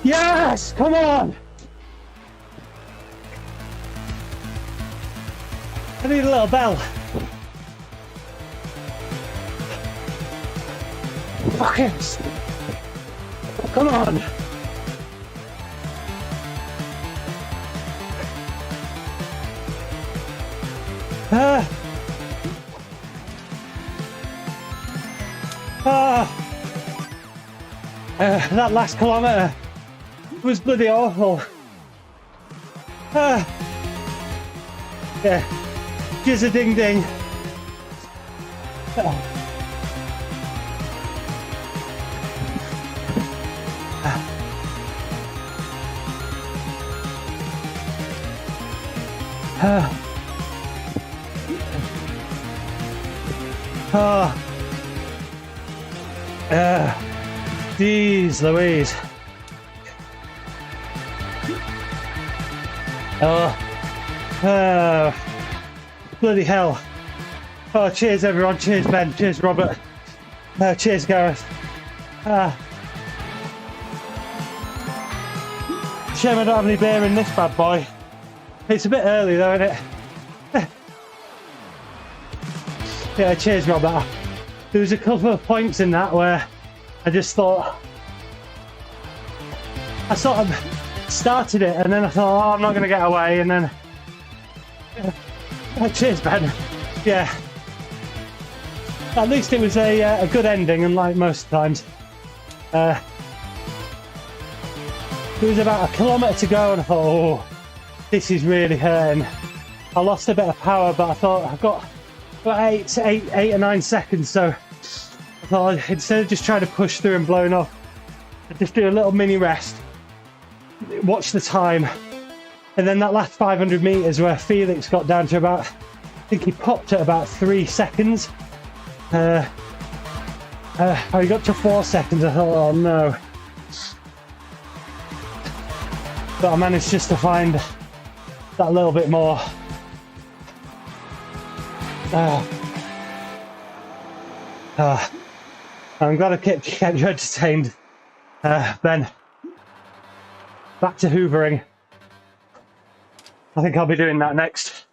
Yes, come on! I need a little bell. Fuck it! Come on! That last kilometre was bloody awful. Yeah, just a ding ding. Jeez Louise. Oh, bloody hell. Oh, cheers everyone. Cheers Ben. Cheers Robert. Cheers Gareth. Shame I don't have any beer in this bad boy. It's a bit early though, isn't it? Yeah, cheers Robert. There was a couple of points in that where I just thought, I sort of started it and then I thought, oh, I'm not going to get away, and then cheers Ben. Yeah, at least it was a good ending, unlike most times. There was about a kilometre to go and I thought, oh, this is really hurting. I lost a bit of power, but I thought I've got 8 or 9 seconds, so I thought instead of just trying to push through and blowing off, I'd just do a little mini rest, watch the time, and then that last 500 metres where Felix got down to about, I think he popped at about 3 seconds. I got to 4 seconds, I thought, oh no. But I managed just to find that little bit more. I'm glad I kept you entertained, Ben. Back to hoovering. I think I'll be doing that next.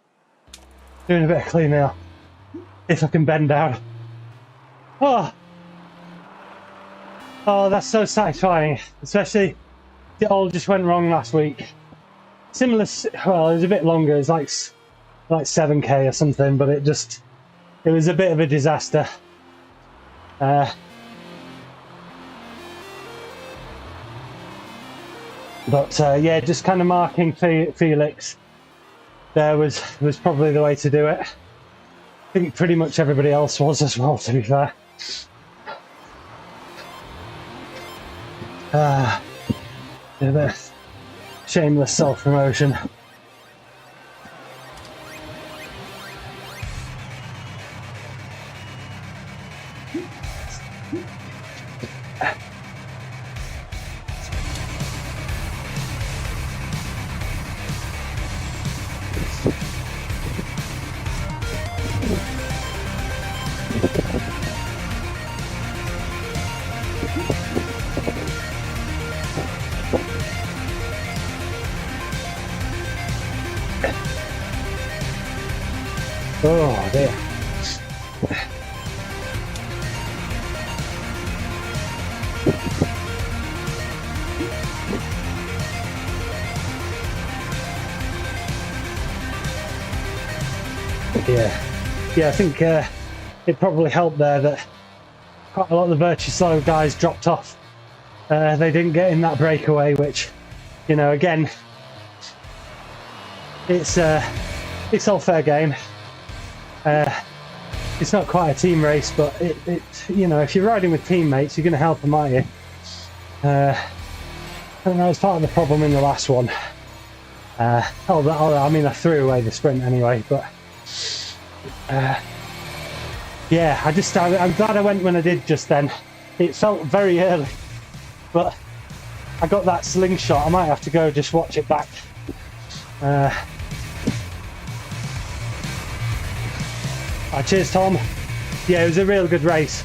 Doing a bit of cleaning up, if I can bend down. Oh, that's so satisfying. Especially, it all just went wrong last week. Similar, well, it was a bit longer. It was like 7k or something, but it was a bit of a disaster. But yeah, just kind of marking Felix there was probably the way to do it. I think pretty much everybody else was as well, to be fair. A bit of shameless self-promotion. Oh dear. Yeah, I think it probably helped there that quite a lot of the VirtuSlo guys dropped off. They didn't get in that breakaway, which, you know, again, it's all fair game. It's not quite a team race, but it you know, if you're riding with teammates, you're going to help them, aren't you? I don't know, it's part of the problem in the last one. I mean, I threw away the sprint anyway, but yeah, I'm glad I went when I did just then. It felt very early, but I got that slingshot. I might have to go just watch it back. Cheers, Tom. Yeah, it was a real good race.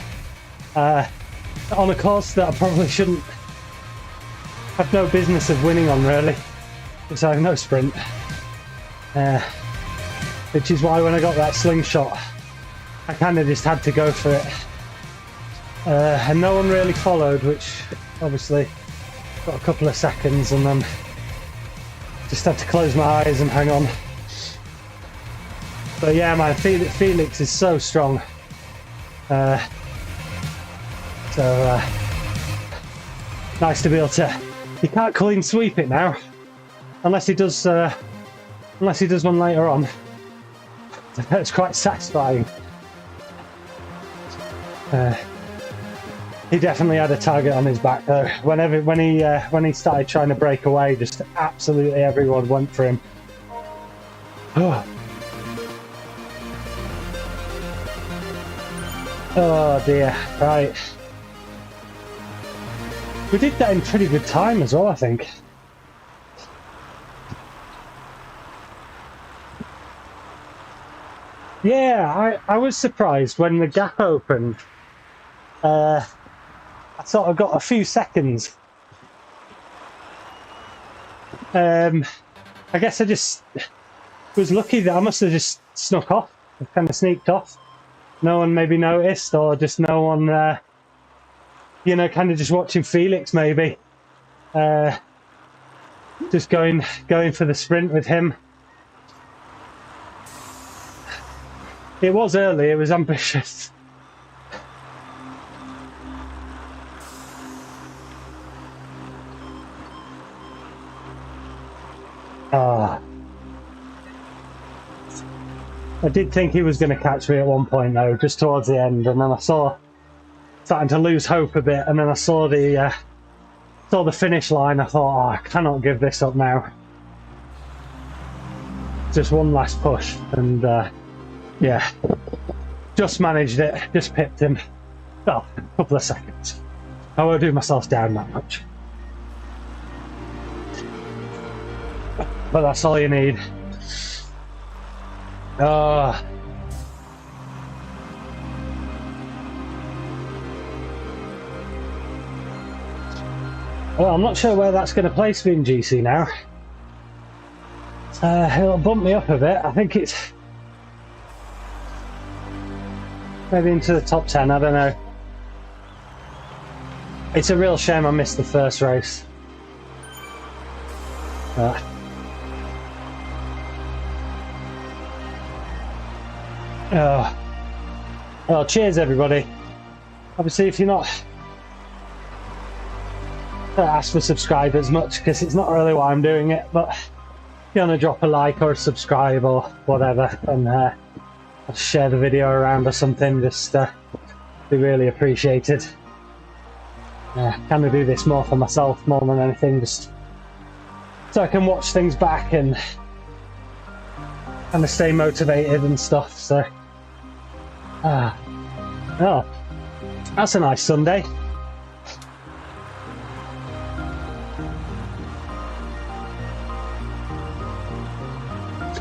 On a course that I probably shouldn't have no business of winning on, really, because I have no sprint. Which is why when I got that slingshot, I kind of just had to go for it. And no one really followed, which obviously got a couple of seconds, and then just had to close my eyes and hang on. But yeah, man, Felix is so strong. Nice to be able to. You can't clean sweep it now, unless he does. Unless he does one later on. It's quite satisfying. He definitely had a target on his back though. When he started trying to break away, just absolutely everyone went for him. Oh. Oh dear, right. We did that in pretty good time as well, I think. Yeah, I was surprised when the gap opened. I sort of got a few seconds. I guess I just was lucky that I must have just snuck off, kind of sneaked off. No one maybe noticed, or just no one, you know, kind of just watching Felix maybe. Just going for the sprint with him. It was early, it was ambitious. I did think he was going to catch me at one point though, just towards the end, and then I saw starting to lose hope a bit, and then I saw the finish line. I thought, oh, I cannot give this up now. Just one last push, and yeah, just managed it, just pipped him. Well, a couple of seconds. I won't do myself down that much. But that's all you need. Well, I'm not sure where that's going to place me in GC now. It'll bump me up a bit. I think it's maybe into the top 10, I don't know. It's a real shame I missed the first race. Well, cheers everybody. Obviously, if you're not ask for subscribers much, because it's not really why I'm doing it, but if you want to drop a like or a subscribe or whatever, and share the video around or something, just be really appreciated. Kind of do this more for myself more than anything, just so I can watch things back and kind of stay motivated and stuff. So oh, that's a nice Sunday.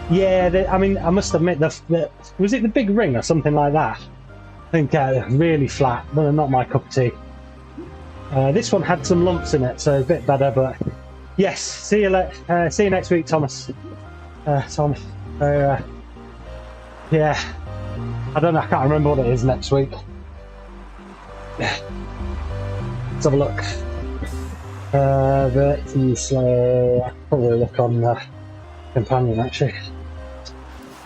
Yeah, I mean, I must admit, was it the big ring or something like that? I think really flat, but not my cup of tea. This one had some lumps in it, so a bit better. But yes, see you next week, Thomas. Tom. Yeah, I don't know. I can't remember what it is next week. Let's have a look. VirtuSlo. I could probably look on companion actually.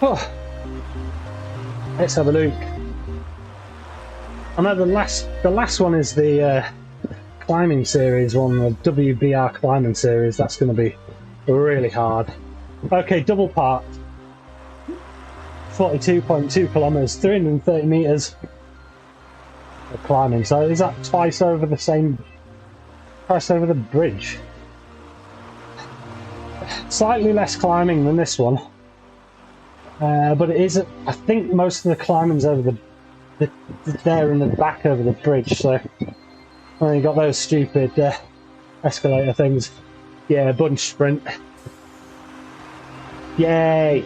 Oh, let's have a look. I know the last one is the climbing series one, the WBR climbing series. That's going to be really hard. Okay, double part, 42.2 kilometers, 330 meters of climbing. So is that twice over the bridge? Slightly less climbing than this one, but it is. I think most of the climbing's over there in the back over the bridge. So you got those stupid escalator things. Yeah, bunch sprint. Yay!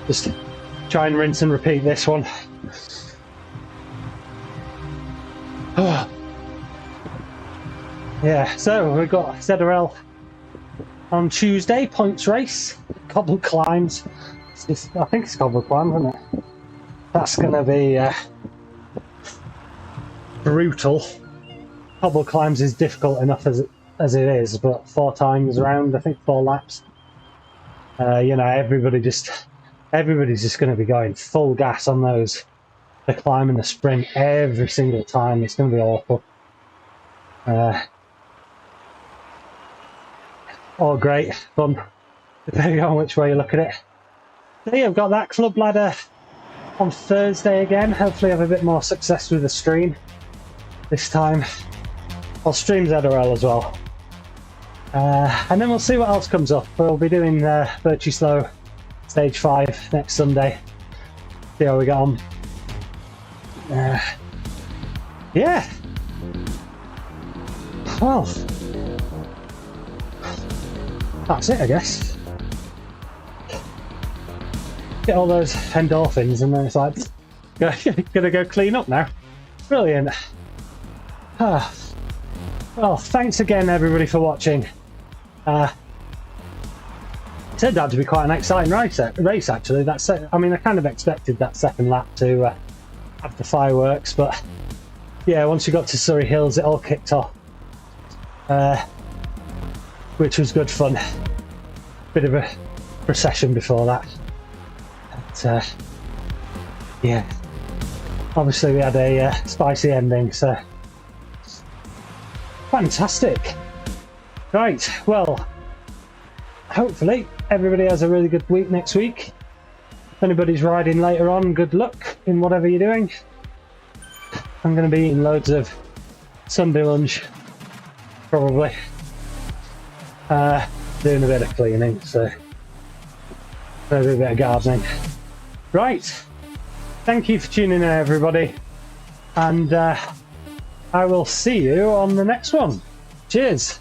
Just try and rinse and repeat this one. Yeah, so we've got ZRL on Tuesday, points race, cobble climbs. I think it's cobble climbs, isn't it? That's going to be brutal. Cobble climbs is difficult enough as it is, but 4 times around, I think 4 laps. You know, everybody's just going to be going full gas on those. The climb and the sprint every single time. It's going to be awful. All great fun, depending on which way you look at it. So yeah, I've got that club ladder on Thursday again. Hopefully have a bit more success with the stream this time. I'll stream ZRL as well. And then we'll see what else comes up. We'll be doing VirtuSlo Stage 5 next Sunday. See how we get on. Yeah. Well, that's it, I guess. get all those endorphins, and then it's like, gonna go clean up now. Brilliant. Well, thanks again everybody for watching. It turned out to be quite an exciting race actually. I mean, I kind of expected that second lap to have the fireworks, but yeah, once you got to Surrey Hills it all kicked off, which was good fun. Bit of a procession before that, but yeah, obviously we had a spicy ending, so fantastic. Right, well, hopefully everybody has a really good week next week. If anybody's riding later on, good luck in whatever you're doing. I'm going to be eating loads of Sunday lunch, probably. Doing a bit of cleaning, so maybe a bit of gardening. Right, thank you for tuning in everybody, and I will see you on the next one. Cheers.